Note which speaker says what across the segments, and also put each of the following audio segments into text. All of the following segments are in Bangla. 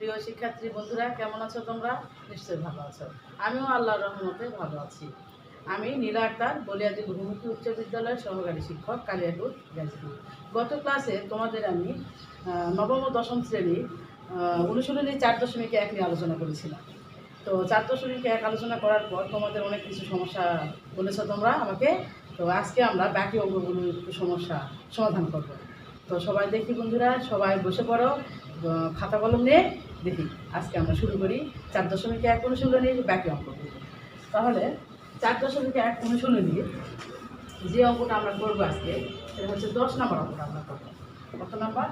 Speaker 1: প্রিয় শিক্ষার্থী বন্ধুরা, কেমন আছো তোমরা? নিশ্চয়ই ভালো আছো। আমিও আল্লাহর রহমতে ভালো আছি। আমি নীলা আক্তার, বলিয়াদি বহুমুখী উচ্চ বিদ্যালয়ের সহকারী শিক্ষক, কালিয়াপুর গাজীপুর। গত ক্লাসে তোমাদের আমি নবম ও দশম শ্রেণীর অনুশীলনী 4.1 নিয়ে আলোচনা করেছিলাম। তো 4.1 আলোচনা করার পর তোমাদের অনেক কিছু সমস্যা বলেছো তোমরা আমাকে। তো আজকে আমরা বাকি অঙ্কগুলোর একটু সমস্যা সমাধান করব। তো সবাই দেখি বন্ধুরা, সবাই বসে পড়ো, খাতা কলম নিয়ে দেখি। আজকে আমরা শুরু করি 4.1 অনুশীলনীর বাকি অঙ্কগুলো। তাহলে 4.1 অনুশীলনীর যে অঙ্কটা আমরা করবো আজকে, সেটা হচ্ছে 10 নম্বর অঙ্কটা আমরা করবো। কত নাম্বার?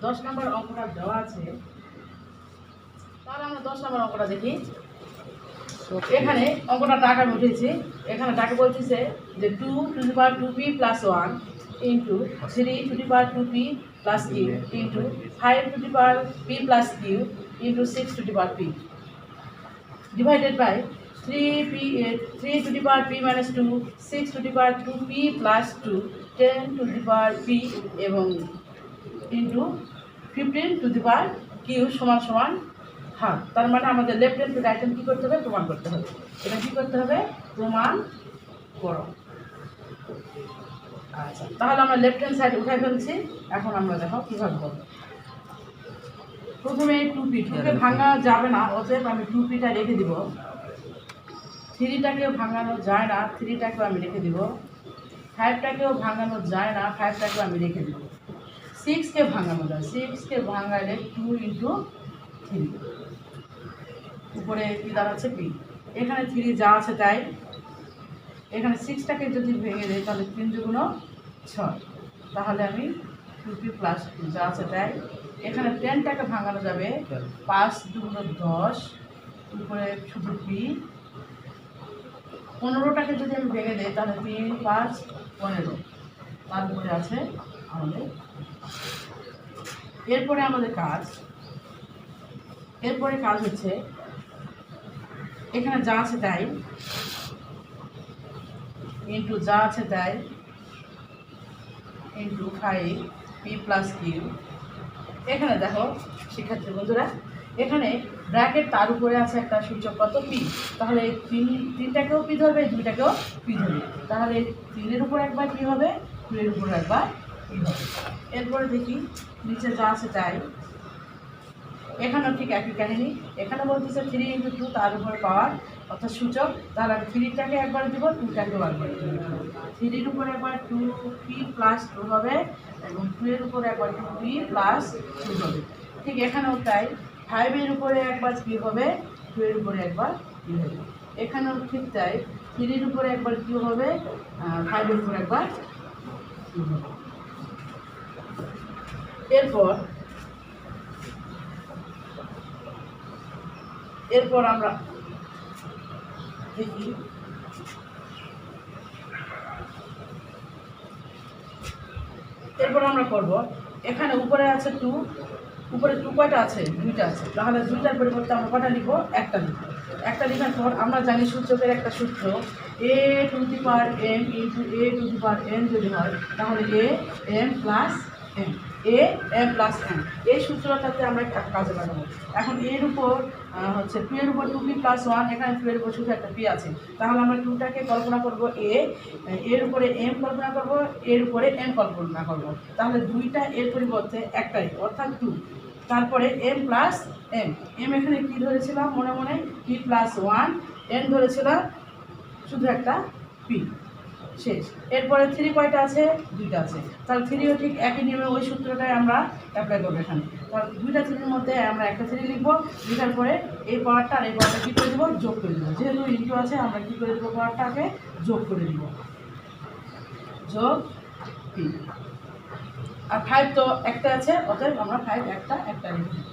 Speaker 1: 10 নম্বর অঙ্কটা দেওয়া আছে। তাহলে আমরা 10 নম্বর অঙ্কটা দেখি। এখানে অঙ্কটা টাকা উঠেছি। এখানে টাকা বলতেছে যে 2p + 1 into 3p + q into 5p + q into 6p divided by 3p - 2 6p + 2 10p এবং ইন্টু 15q সমান হাফ। তার মানে আমাদের left hand to right hand কী করতে হবে? প্রমাণ করতে হবে। এটা কী করতে হবে? প্রমাণ করো। আচ্ছা, তাহলে আমরা লেফট হ্যান্ড সাইড উঠাই ফেলছি। এখন আমরা দেখো কীভাবে করবো। প্রথমে 2কে ভাঙা যাবে না, অতএব আমি 2pটা রেখে দিব। 3টাকেও ভাঙানো যায় না, 3টাকেও আমি রেখে দিব। 5টাকেও ভাঙানো যায় না, 5টাকেও আমি রেখে দিব। 6কে ভাঙানো যায়, 6কে ভাঙালে 2 ইন্টু 3, উপরে কি দাঁড়াচ্ছে? পি। এখানে 3 যা আছে তাই। এখানে 6টাকে যদি ভেঙে দেয় তাহলে 3 × 6, তাহলে আমি 2p + 2 যা আছে তাই। এখানে 10টাকে ভাঙানো যাবে, 5 × 2 = 10, উপরে শুধু পি। 15টাকে যদি আমি ভেঙে দিই তাহলে 3 × 5 = 15, তার উপরে আছে আমাদের। এরপরে কাজ হচ্ছে এখানে যা আছে তাই ইন্টু যা আছে তাই ইন্টু 5p + q। এখানে দেখো শিক্ষার্থী বন্ধুরা, এখানে ব্র্যাকেট, তার উপরে আছে একটা সূচক কত? পি। তাহলে 3টাকেও পি ধরবে, 2টাকেও পি ধরবে। তাহলে 3-এর উপর একবার পি হবে, 2-এর উপর একবার পি হবে। এরপরে দেখি নিচে যা আছে তাই। এখানেও ঠিক একই কাহিনী। এখানে বলতেছে 3 × 2, তার উপর পাওয়ার অর্থাৎ সূচক। তাহলে আমি 3টাকে একবার দেবো, 2টাকেও একবার দেবো। 3-এর উপর একবার 2p + 2 হবে এবং 2-এর উপর একবার 2p + 2 হবে। ঠিক এখানেও তাই। 5-এর উপরে একবার p হবে, 2-এর উপরে একবার p হবে। এখানেও ঠিক তাই। 3-এর উপরে একবার q হবে, 5-এর উপর একবার q হবে। এরপর আমরা দেখি আমরা করব। এখানে উপরে আছে 2, উপরে 2 কয়টা আছে? 2টা আছে। তাহলে 2টার পরিবর্তে আমরা কয়টা লিখব? একটা লিখব। একটা লেখার পর আমরা জানি সূচকের একটা সূত্র, a⁴m × a⁴n যদি হয় তাহলে am + n, am + n। এই সূত্রটাতে আমরা কাজে লাগাবো। এখন এর উপর হচ্ছে 2-এর উপর 2p + 1, এখানে 2-এর উপর শুধু একটা p আছে। তাহলে আমরা 2টাকে কল্পনা করব এর উপরে m কল্পনা করব, এর উপরে n কল্পনা করব। তাহলে 2টা এর পরিবর্তে একটাই, অর্থাৎ 2। তারপরে m + n, m এখানে কি ধরেছিলাম মনে মনে? p + 1, n ধরেছিলাম শুধু একটা p, শেষ। এরপরে 3 কয়টা আছে? 2টা আছে। তাহলে 3ও ঠিক একই নিয়মে ওই সূত্রটাই আমরা অ্যাপ্লাই করবো এখানে। তাহলে 2টা 3-এর মধ্যে আমরা একটা 3 লিখবো। লেখার পরে এই পাওয়ারটা আর এই পাওয়ারটা কী করে দেবো? যোগ করে দেবো। যেহেতু ইন্টু আছে, আমরা কী করে দেবো? পাওয়ারটাকে যোগ করে দেবো, যোগ p। আর 5 তো একটা আছে, অতএব আমরা 5 একটা লিখে দেবো।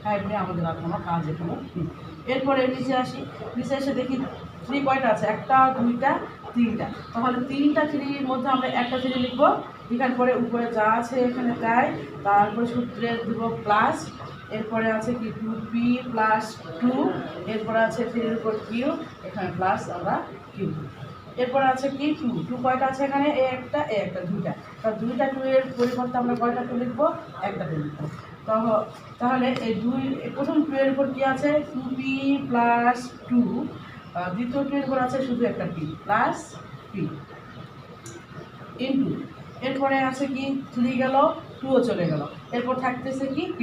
Speaker 1: 5 নিয়ে আমাদের আর কোনো কাজ এখানে নেই। এরপরে নিচে আসি। নিচে এসে দেখি 3 কয়টা আছে? একটা, 2টা, 3টা। তাহলে 3টা 3-এর মধ্যে আমরা একটা 3 লিখবো। লেখার পরে উপরে যা আছে এখানে তাই, তারপরে সূত্রে দেব প্লাস। এরপরে আছে কি 2p + 2, এরপরে আছে 3-এর উপর q, এখানে প্লাস আমরা q। এরপরে আছে কি 2 কয়টা আছে এখানে? একটা 2টা। তাহলে 2টা 2 এর পরিবর্তে আমরা কয়টা 2 লিখবো? একটা 2 লিখবো। তাহলে এই প্রথম 2 এর উপর কি আছে 2p প্লাস 2, দ্বিতীয় 2 এর উপর আছে শুধু একটা p প্লাস p ইন্টু, এরপরে আছে কি 3 গেল, 2ও চলে গেল, এরপর থাকতেছে কি p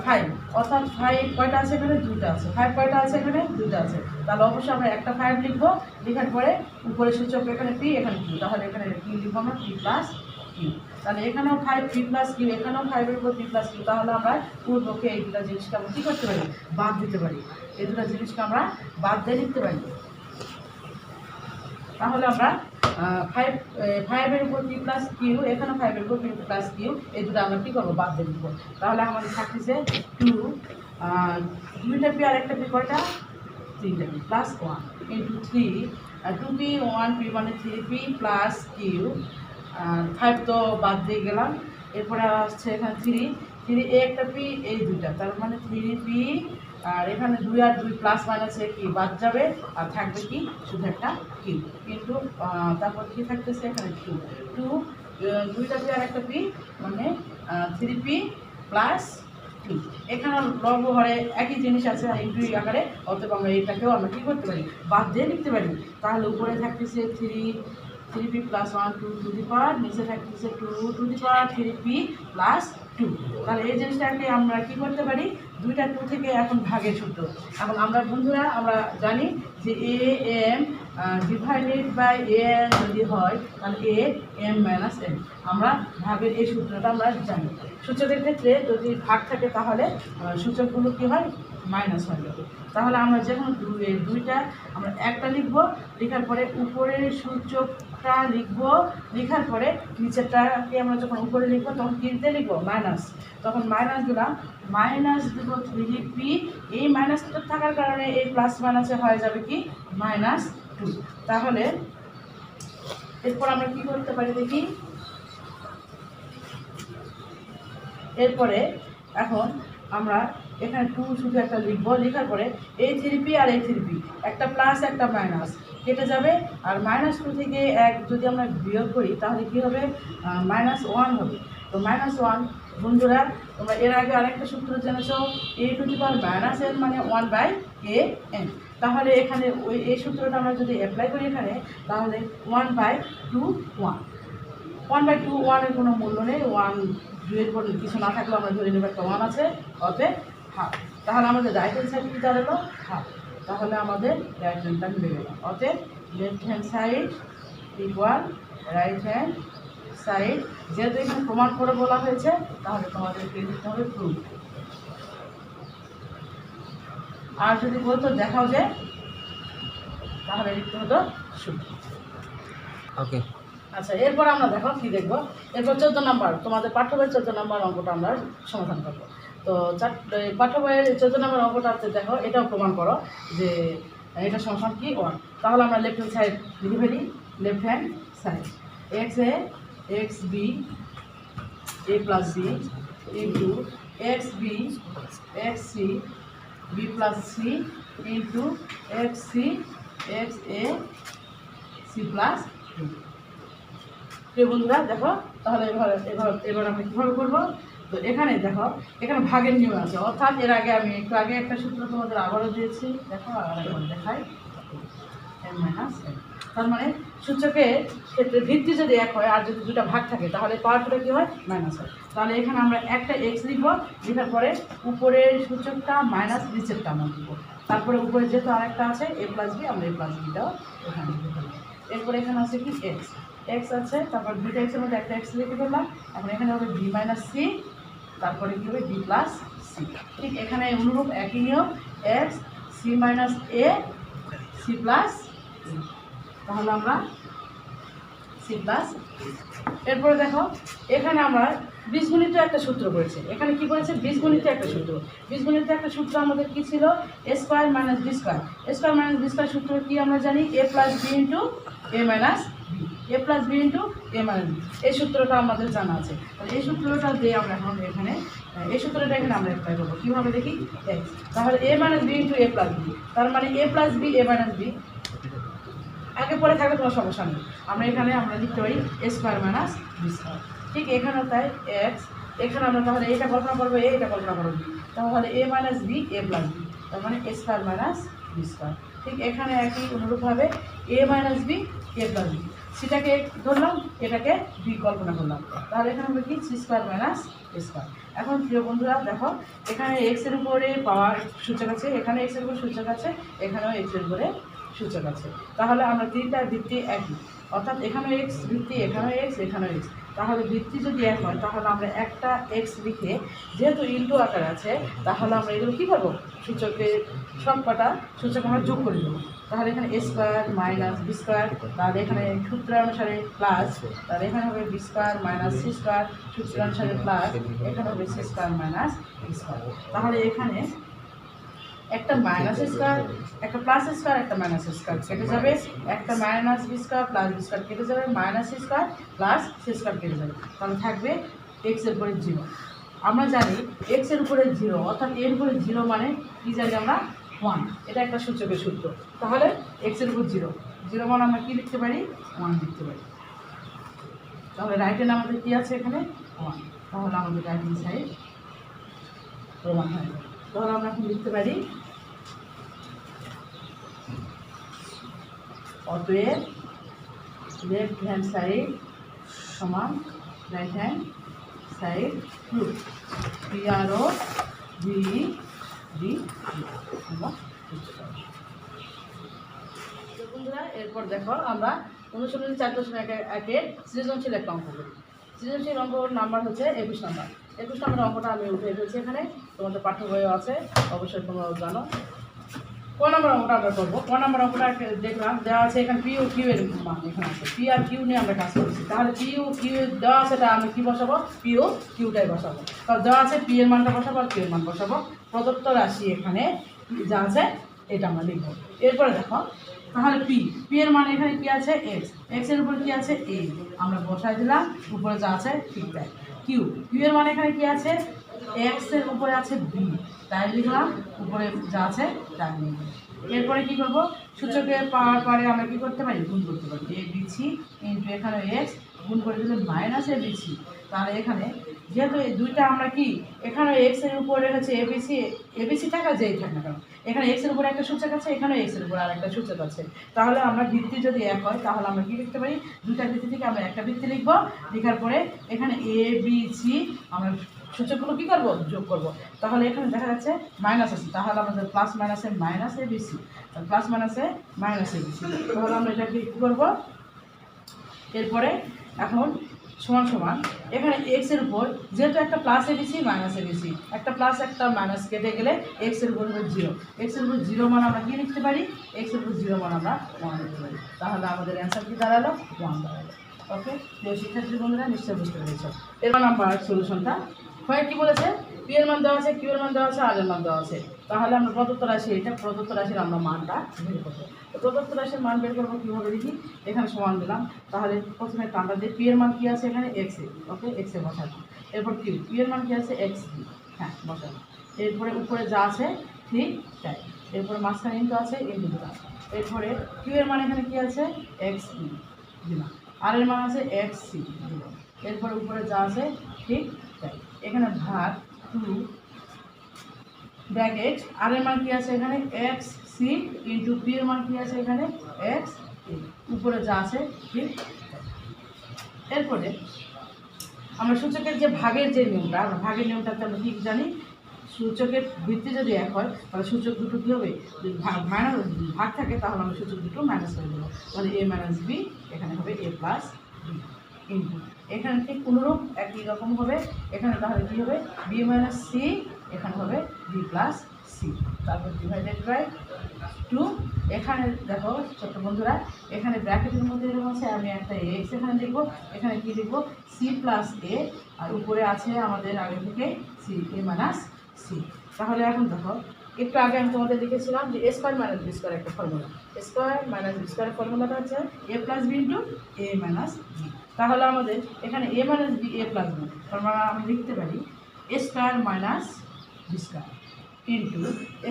Speaker 1: 5, অর্থাৎ 5 কয়টা আছে এখানে 2টা আছে, 5 কয়টা আছে এখানে 2টা আছে, তাহলে অবশ্যই আমরা একটা 5 লিখবো, লেখার পরে উপরে সূচক এখানে p এখানে q, তাহলে এখানে p লিখবো আমরা p প্লাস q, তাহলে এখানেও 5 p প্লাস q, এখানেও 5 এর উপর p প্লাস q, তাহলে আমরা পূর্বকে এই দুটো জিনিসকে আমরা কী করতে পারি বাদ দিতে পারি, এই দুটো জিনিসকে আমরা বাদ দিয়ে লিখতে পারি। তাহলে আমরা 5 এর উপর p প্লাস q, এখানে 5 এর উপর p প্লাস q, এই দুটো আমরা কী করবো বাদ দিয়ে লিখবো, তাহলে আমাদের থাকতেছে 2, 2টা p আর একটা p কয়টা 3টা p plus 1 into 3, 2p 1p মানে 3p প্লাস q, 5 তো বাদ দিয়ে গেলাম, এরপরে আসছে এখানে 3 এ একটা p এই দুইটা, তার মানে 3p, আর এখানে 2 আর 2 প্লাস মাইনাসে কি বাদ যাবে, আর থাকবে কি শুধু একটা q কিন্তু তারপর কি থাকতেছে এখানে 2, 2টা p আর একটা p মানে 3p প্লাস 2, এখানে লব হরে একই জিনিস আছে ইন্টু আকারে, অতএব আমরা এটাকেও আমরা কী করতে পারি বাদ দিয়ে লিখতে পারি, তাহলে উপরে থাকতেছে 3p প্লাস 1 2 টু দি পাওয়ার, নিচে থাকতেছে 2 to the power 3p plus 2, তাহলে এই জিনিসটাকে আমরা কী করতে পারি 2টা 2 থেকে এখন ভাগের সূত্র, এখন আমরা বন্ধুরা আমরা জানি যে am ডিভাইডেড বাই an যদি হয় তাহলে am মাইনাস n, আমরা ভাগের এই সূত্রটা আমরা জানি, সূচকের ক্ষেত্রে যদি ভাগ থাকে তাহলে সূচকগুলো কী হয় মাইনাস হয়ে যাবে, তাহলে আমরা যখন দুইটা আমরা একটা লিখব, লেখার পরে উপরের সূচকটা লিখব, লেখার পরে নিচেরটাকে আমরা যখন উপরে লিখবো তখন কিনতে লিখবো মাইনাস, তখন মাইনাস দিলাম, মাইনাস দেব 3p, এই মাইনাসটা থাকার কারণে এই প্লাস মাইনাসে হয়ে যাবে কি -2, তাহলে এরপর আমরা কি করতে পারি দেখি, এরপরে এখন আমরা এখানে 2 শুধু একটা লিখবো, লেখার পরে এই 3p আর এই 3p একটা প্লাস একটা মাইনাস কেটে যাবে, আর -2 থেকে 1 যদি আমরা বিয়োগ করি তাহলে কি হবে -1 হবে, তো -1 বন্ধুরা তোমরা এর আগে আরেকটা সূত্র জেনেছো a to the power -n মানে 1/an, তাহলে এখানে ওই এই সূত্রটা আমরা যদি অ্যাপ্লাই করি এখানে তাহলে 1/2 এর কোনো মূল্য নেই, 2 এর পর কিছু না থাকলেও আমরা ধরে নেব একটা 1 আছে, অতএব হাফ, তাহলে আমাদের রাইট হ্যান্ড সাইড কি দাঁড়ালো হাফ, তাহলে আমাদের রাইট হ্যান্ডটা মিলে গেল, অতএব left hand side equal right hand side, যেহেতু এখানে প্রমাণ করে বলা হয়েছে তাহলে তোমাদেরকে লিখতে হবে প্রুফ, আর যদি বলতো দেখাও যে তাহলে লিখতে হতো সূত্র।
Speaker 2: ওকে,
Speaker 1: আচ্ছা এরপর আমরা দেখো কি দেখবো, এরপর 14 নম্বর তোমাদের পাঠ্য বইয়ের 14 নম্বর অঙ্কটা আমরা সমাধান করবো, তো পাঠ্য বইয়ের 14 নম্বর অঙ্কটা দেখো, এটাও প্রমাণ করো যে এটা সমান কি 1, তাহলে আমরা লেফট হ্যান্ড সাইড লিখে ফেলি, left hand side x b a plus b into x b x c b plus c into x c x a c plus b। প্রিয় বন্ধুরা দেখো তাহলে এবার আমরা কীভাবে করবো, তো এখানে দেখো এখানে ভাগের নিয়ম আছে, অর্থাৎ এর আগে আমি একটু আগে একটা সূত্র তোমাদের আবারও দিয়েছি, দেখো আবার দেখাই m মাইনাস n, তার মানে সূচকের ক্ষেত্রে ভিত্তি যদি 1 হয় আর যদি দুটো ভাগ থাকে তাহলে পাওয়ারটা কী হয় মাইনাস হয়, তাহলে এখানে আমরা একটা x লিখব, লেখার পরে উপরের সূচকটা মাইনাস নিচেরটা আমরা লিখব, তারপরে উপরে যেহেতু আরেকটা আছে a প্লাস b, আমরা a প্লাস বিটাও এখানে লিখে ফেলব, এরপরে এখানে আছে কি x আছে, তারপর দুইটা এক্সের মধ্যে একটা x লিখে ফেললাম, এখন এখানে হবে b মাইনাস c, তারপরে কী হবে b প্লাস c, ঠিক এখানে অনুরূপ একই নিয়ম x c minus a c plus, তাহলে আমরা সি প্লাস, এরপরে দেখো এখানে আমরা বীজগণিত একটা সূত্র করেছি, এখানে কি করেছে বীজগণিত একটা সূত্র, বীজগণিত একটা সূত্র আমাদের কি ছিল a square minus B square, সূত্র কি আমরা জানি a plus B into A minus B, a plus B into A minus B, এই সূত্রটা আমাদের জানা আছে, তাহলে এই সূত্রটা দিয়ে আমরা এখন এখানে এই সূত্রটা এখানে আমরা অ্যাপ্লাই করবো, কীভাবে দেখি x, তাহলে a minus B into A plus B, তার মানে a plus B A minus B, আগে পরে থাকলে কোনো সমস্যা নেই, আমরা এখানে আমরা লিখতে পারি a square minus B square, ঠিক এখানেও তাই x এখানে আমরা তাহলে এটা কল্পনা করবো, এটা কল্পনা করবো বি, তাহলে এ minus B A plus B, তার মানে এ স্কোয়ার মাইনাস বি স্কোয়ার। ঠিক এখানে একই অনুরূপভাবে এ minus B A plus B, সিটাকে ধরলাম, এটাকে বি কল্পনা করলাম, তাহলে এখানে হবে কি সি স্কোয়ার মাইনাস এ স্কোয়ার। এখন প্রিয় বন্ধুরা দেখো, এখানে এক্সের উপরে পাওয়ার সূচক আছে, এখানে এক্সের উপরে সূচক আছে, এখানেও এক্সের উপরে সূচক আছে, তাহলে আমরা তিনটার ভিত্তি একই, অর্থাৎ এখানেও এক্স ভিত্তি, এখানেও এক্স, এখানেও এক্স, তাহলে ভিত্তি যদি এক হয় তাহলে আমরা একটা এক্স লিখে, যেহেতু ইন্টু আকার আছে, তাহলে আমরা এগুলো কী করবো, সূচকের সব কটা সূচক আমরা যোগ করে দেবো, তাহলে এখানে A square minus B square, তাহলে এখানে সূত্র অনুসারে প্লাস, তাহলে এখানে হবে B square minus C square, সূত্র অনুসারে প্লাস, এখানে হবে C square minus B square. তাহলে এখানে একটা মাইনাস স্কোয়ার, একটা প্লাস স্কোয়ার, একটা মাইনাস স্কোয়ার কেটে যাবে, একটা minus B square plus B square কেটে যাবে, minus C square plus C square কেটে যাবে, তাহলে থাকবে এক্সের উপরে জিরো। আমরা জানি এক্সের উপরে জিরো, অর্থাৎ এর উপরে জিরো মানে কী জানি আমরা, 1, এটা একটা সূচকের সূত্র, তাহলে এক্সের উপর জিরো, জিরো মানে আমরা কী লিখতে পারি, 1 লিখতে পারি, তাহলে রাইট হ্যান্ড আমাদের কী আছে এখানে 1, তাহলে আমাদের রাইট হ্যান্ড সাইড প্রমাণ হয়। তাহলে আমরা এখন লিখতে পারি অতএব লেফট হ্যান্ড সাইড সমান right hand side proof, PRO D D বন্ধুরা। এরপর দেখো আমরা অনুশীলনী 4.1 সৃজনশীল একটা অঙ্ক করি। সৃজনশীল অঙ্কর নাম্বার হচ্ছে 21 নাম্বার। 21 নম্বর অঙ্কটা আমি উঠে ফেলছি, এখানে তোমাদের পাঠ্য বইও আছে, অবশ্যই তোমরাও জানো। ক নম্বর অঙ্কটা আমরা করবো, ক নম্বর অঙ্কটা দেখলাম দেওয়া আছে, এখানে পি ও কিউ এর মান এখানে আছে, পি আর কিউ নিয়ে আমরা কাজ করছি, তাহলে পি ও কিউ দেওয়া আছে, এটা আমি কী বসাবো, পি ও কিউটাই বসাবো, তাহলে দেওয়া আছে পি এর মানটা বসাবো আর কিউ এর মান বসাবো, প্রদত্ত রাশি এখানে যা আছে এটা আমরা লিখবো। এরপরে দেখো, তাহলে পি এর মান এখানে কী আছে, এক্স, এক্সের উপরে কী আছে এ, আমরা বসাই দিলাম, উপরে যা আছে ঠিক তাই। কিউ এর মান এখানে কী আছে, এক্সের উপরে আছে বি, তাই লিখলাম, উপরে যা আছে তাই লিখলাম। এরপরে কী করবো, সূচকে পাওয়ার পরে আমরা কী করতে পারি, গুণ করতে পারি, এ বিসি ইন্টু এখানে এক্স, গুণ করে দিলে মাইনাস এ বিসি, তাহলে এখানে যেহেতু এই দুইটা আমরা কি, এখানে এক্সের উপরে হচ্ছে এবিসি টাকা যেই থাক না কেন, এখানে এক্সের উপরে একটা সূচক আছে, এখানে এক্সের উপরে আর একটা সূচক আছে, তাহলে আমরা ভিত্তি যদি এক হয় তাহলে আমরা কী লিখতে পারি, দুইটা ভিত্তি থেকে আমরা একটা ভিত্তি লিখবো, লেখার পরে এখানে এ বি সি আমরা সূচকগুলো কী করবো, যোগ করবো, তাহলে এখানে দেখা যাচ্ছে মাইনাস আছে, তাহলে আমাদের প্লাস মাইনাসে মাইনাস এ বিসি, প্লাস মাইনাসে মাইনাস এ বিসি, তাহলে আমরা এটাকে কী করবো, এরপরে এখন সমান সমান এখানে এক্সের উপর যেহেতু একটা প্লাস এবিসি মাইনাস এবিসি, একটা প্লাস একটা মাইনাস কেটে গেলে এক্সের উপর হবে জিরো, এক্সের উপর জিরো মান আমরা কী লিখতে পারি, এক্সের উপর জিরো মান আমরা 1 লিখতে পারি, তাহলে আমাদের অ্যান্সার কী দাঁড়ালো, 1 দাঁড়ালো। ওকে, প্রিয় শিক্ষার্থী বন্ধুরা নিশ্চয়ই বুঝতে পেরেছ। এর নাম্বার সলিউশনটা হয় কী বলেছে, পি এর মান দেওয়া আছে, কিউ এর মান দেওয়া আছে, আর এর মান দেওয়া আছে, তাহলে আমরা প্রদত্ত রাশি, এটা প্রদত্ত রাশির আমরা মানটা বের করবো। তো প্রদত্ত রাশির মান বের করবো কীভাবে দেখি, এখানে সমান দিলাম, তাহলে প্রথমে টানটা দিয়ে পি এর মান কী আছে এখানে এক্সে, ওকে এক্সে বসাবো, এরপর কিউ এর মান কী আছে এক্স বি, হ্যাঁ বসাবো, এরপরে উপরে যা আছে ঠিক তাই, এরপরে মাঝখানে ইন্টু আছে ইন্টু দিলাম, এরপরে কিউ এর মান এখানে কী আছে এক্স বি দিলাম, আর এর মান আছে এক্স সি দিলাম, এরপরে উপরে যা আছে ঠিক তাই, এখানে ভাগ 2 ব্র্যাকেট, আর এর মান কী আছে এখানে এক্স সি ইন্টু পি এর মান কী আছে এখানে এক্স এ, উপরে যা আছে ঠিক। এরপরে আমরা সূচকের যে ভাগের যে নিয়মটা, আমরা ভাগের নিয়মটাতে আমরা কী জানি, সূচকের ভিত্তি যদি এক হয় তাহলে সূচক দুটো কী হবে, মাইনাস ভাগ থাকে তাহলে আমরা সূচক দুটো মাইনাস করে দেবো, তাহলে এ মাইনাস বি এখানে হবে এ প্লাস বি ইন্টু এখানে ঠিক অনুরূপ একই রকম হবে, এখানে তাহলে কী হবে বি মাইনাস সি, এখানে হবে বি প্লাস সি, তারপর ডিভাইডেড বাই 2, এখানে দেখো ছোট্ট বন্ধুরা, এখানে ব্র্যাকেটের মধ্যে এরকম আছে, আমি একটা এক্স এখানে লিখবো, এখানে কী লিখবো সি প্লাস এ, আর উপরে আছে আমাদের আগে থেকে সি এ মাইনাস সি। তাহলে এখন দেখো, একটু আগে আমি তোমাদের লিখেছিলাম যে A square minus B square একটা ফর্মুলা, স্কোয়ার মাইনাস বি স্কোয়ারের ফর্মুলাটা হচ্ছে A plus B into A minus B, তাহলে আমাদের এখানে A minus B A plus B, তার মানে আমি লিখতে পারি A square minus B square into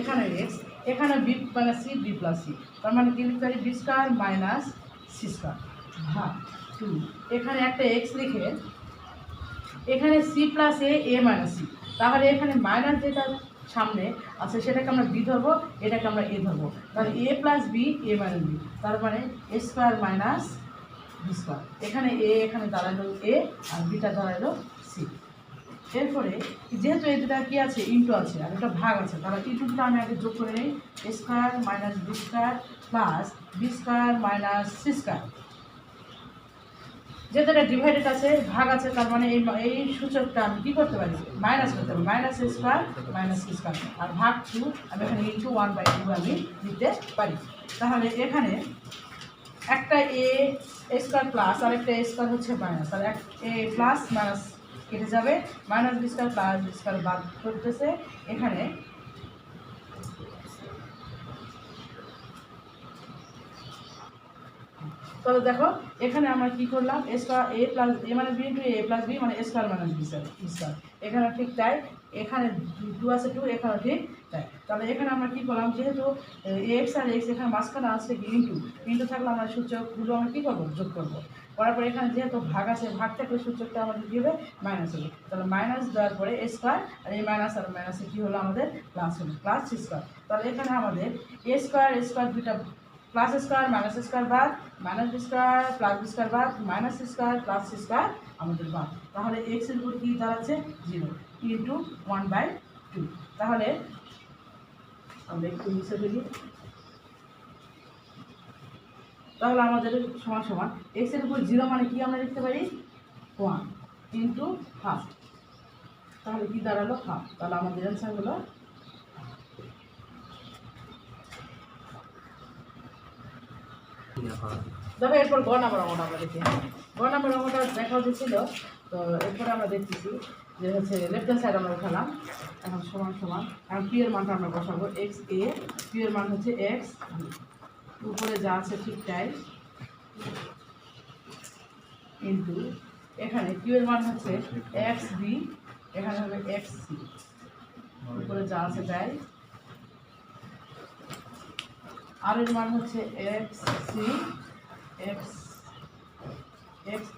Speaker 1: এখানে এক্স, এখানে B minus C B plus C, তার মানে কী লিখতে পারি B square minus C square ভাগ 2, এখানে একটা এক্স লিখে এখানে সি প্লাস এ মাইনাস সি, তাহলে এখানে মাইনাস যেটা সামনে আছে সেটাকে আমরা বি ধরবো, এটাকে আমরা এ ধরবো। তাহলে এ plus B A minus B, তার মানে এ স্কোয়ার মাইনাস বি স্কোয়ার। এখানে এখানে দাঁড়ালো এ আর বিটা দাঁড়ালো সি। এরপরে যেহেতু এই দুটা কি আছে, ইন্টু আছে আর একটা ভাগ আছে, তাহলে ইন্টুটা আমি আগে যোগ করে নিই। A square minus B square plus B square minus C square. যেহেতু এটা ডিভাইডেড আছে, ভাগ আছে, তার মানে এই সূচকটা আমি কী করতে পারি, মাইনাস করতে পারি, মাইনাস এ স্কোয়ার মাইনাস সি স্কোয়ার, আর ভাগ 2 আমি এখানে ইন্টু 1/2 আমি দিতে পারি। তাহলে এখানে একটা এ স্কোয়ার প্লাস আর একটা এ স্কোয়ার হচ্ছে মাইনাস, তাহলে এ প্লাস মাইনাস কেটে যাবে, minus B square plus B square বাদ করতেছে। এখানে তাহলে দেখো এখানে আমরা কি করলাম, এ স্কোয়ার এ প্লাস এ মানে B into A plus B মানে এ স্কোয়ার মাইনাস বি স্কোয়ার। এখানে ঠিক তাই, এখানে 2 আছে 2, এখানে ঠিক তাই। তাহলে এখানে আমরা কি করলাম, যেহেতু এক্স আর এক্স এখানে মাঝখানে আছে কি ইন্টু থাকলে আমরা সূচকগুলো আমরা কী করবো, যোগ করবো। করার পরে এখানে যেহেতু ভাগ আছে, ভাগ থাকলে সূচকটা আমাদের কী হবে, মাইনাস হবে। তাহলে মাইনাস দেওয়ার পরে এ স্কোয়ার আর এই মাইনাস আর মাইনাসে কী হলো আমাদের প্লাস হলো, প্লাস সি স্কোয়ার। তাহলে এখানে আমাদের এ স্কোয়ার দুইটা প্লাস স্কোয়ার মাইনাস স্কোয়ার বাদ, minus B square plus B square বাদ, minus square plus C square আমাদের বাদ। তাহলে এক্স এর উপর কী দাঁড়াচ্ছে, 0 ইন্টু 1/2। তাহলে আমরা একটু মিশে ফেলি। তাহলে আমাদের সমান সমান এক্স এর উপর 0 মানে কি আমরা লিখতে পারি, 1 ইন্টু হাফ। তাহলে কি দাঁড়ালো, হাফ। তাহলে আমাদের অ্যান্সার হলো দেখো। এরপর গ নাম্বার অঙ্কটা আমরা দেখি। গ নাম্বার অঙ্কটা দেখা হচ্ছিল, তো এরপরে আমরা দেখতেছি যে হচ্ছে লেফট হ্যান্ড সাইড আমরা উঠালাম, এখন সমান সমান, এখন পি এর মানটা আমরা বসাবো, এক্স এ, পি এর মান হচ্ছে এক্স, উপরে যা আছে ঠিক তাই, ইন্টু এখানে কিউ এর মান হচ্ছে এক্স বি, এখানে হবে এক্স সি, উপরে যা আছে তাই, আর এর মান হচ্ছে X C X X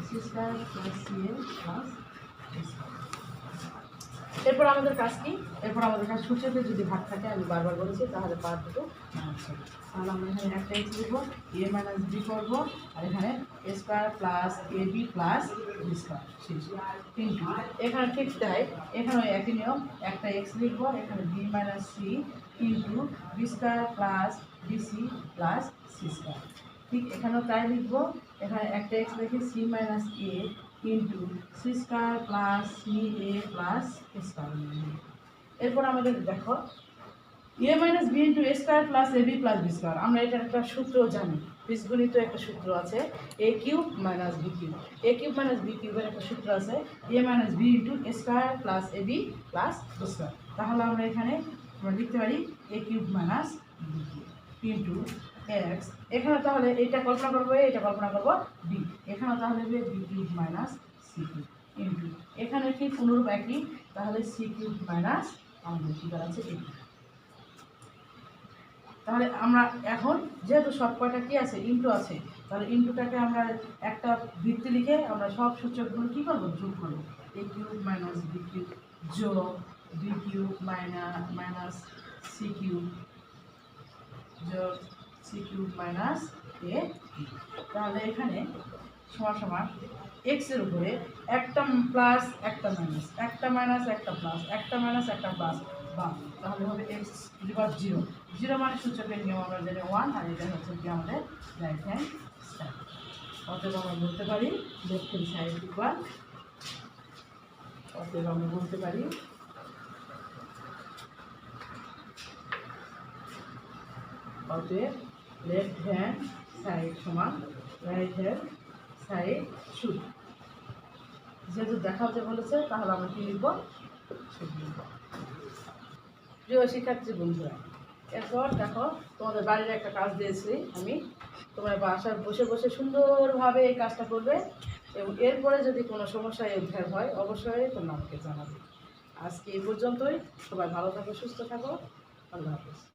Speaker 1: C square plus C A plus. এরপর আমাদের কাজ কি, এরপর আমাদের কাজ সূচকে যদি ভাগ থাকে, আমি বারবার বলেছি, তাহলে পাওয়ার দুটো মাইনাস হবে। তাহলে আমরা এখানে একটা এক্স লিখবো, এ মাইনাস বি করবো, আর এখানে A square plus A B plus B square শেষ। কিন্তু এখানে ঠিক তাই, এখানে একই নিয়ম, একটা এক্স লিখবো, এখানে B minus C into B square plus BC plus C square. ঠিক এখানেও তাই লিখবো, এখানে একটা এক্স লিখে C minus A into C square plus C A plus square. এরপর আমাদের দেখো A minus B into A square plus A B plus B square. আমরা এটার একটা সূত্র জানি, বীজগণিত একটা সূত্র আছে, A cube minus B cube, A cube minus B কিউবের একটা সূত্র আছে, A minus B into A square plus A B plus B square. তাহলে আমরা এখানে আমরা লিখতে পারি A cube minus B cube into X, এখানে তাহলে এটা কল্পনা করবো, এটা কল্পনা করবো বি, এখানে তাহলে হবে B cube minus C cube into এখানে ঠিক অনুরূপ একই, তাহলে সি কিউব মাইনাস আমাদের কী দাঁড়াচ্ছে এ। তাহলে আমরা এখন যেহেতু সব কয়টা কী আছে, ইন্টু আছে, তাহলে ইন্টুটাকে আমরা একটা বৃত্তি লিখে আমরা সব সূচকগুলো কী করবো, যোগ করবো। A cube minus B cube যোগ B cube minus C cube যোগ সি কিউব মাইনাস এ। তাহলে এখানে সমান সমান এক্সের উপরে একটা প্লাস একটা মাইনাস, একটা মাইনাস একটা প্লাস, একটা মাইনাস একটা প্লাস বা, তাহলে হবে এক্স ডিভাইড 0, 0 মানে সূচকের নিয়ম আমরা জানি 1, আর এটা হচ্ছে কি আমাদের রাইট হ্যান্ড সাইড। অতএব আমরা বলতে পারি লেফট হ্যান্ড সাইড ইকুয়াল, অতএব আমরা বলতে পারি অতএব লেফট হ্যান্ড সাইড সমান রাইট হ্যান্ড সাইড শুড। যেহেতু দেখাতে বলেছে, তাহলে আমরা কী লিখব, শুড লিখব। প্রিয় শিক্ষার্থী বন্ধুরা, এরপর দেখো তোমাদের বাড়ির একটা কাজ দিয়েছি আমি, তোমরা বাসায় বসে বসে সুন্দরভাবে এই কাজটা করবে, এবং এরপরে যদি কোনো সমস্যায় উদ্ধার হয় অবশ্যই তোমরা আমাকে জানাবে। আজকে এই পর্যন্তই, সবাই ভালো থাকো, সুস্থ থাকো, আল্লাহ হাফেজ।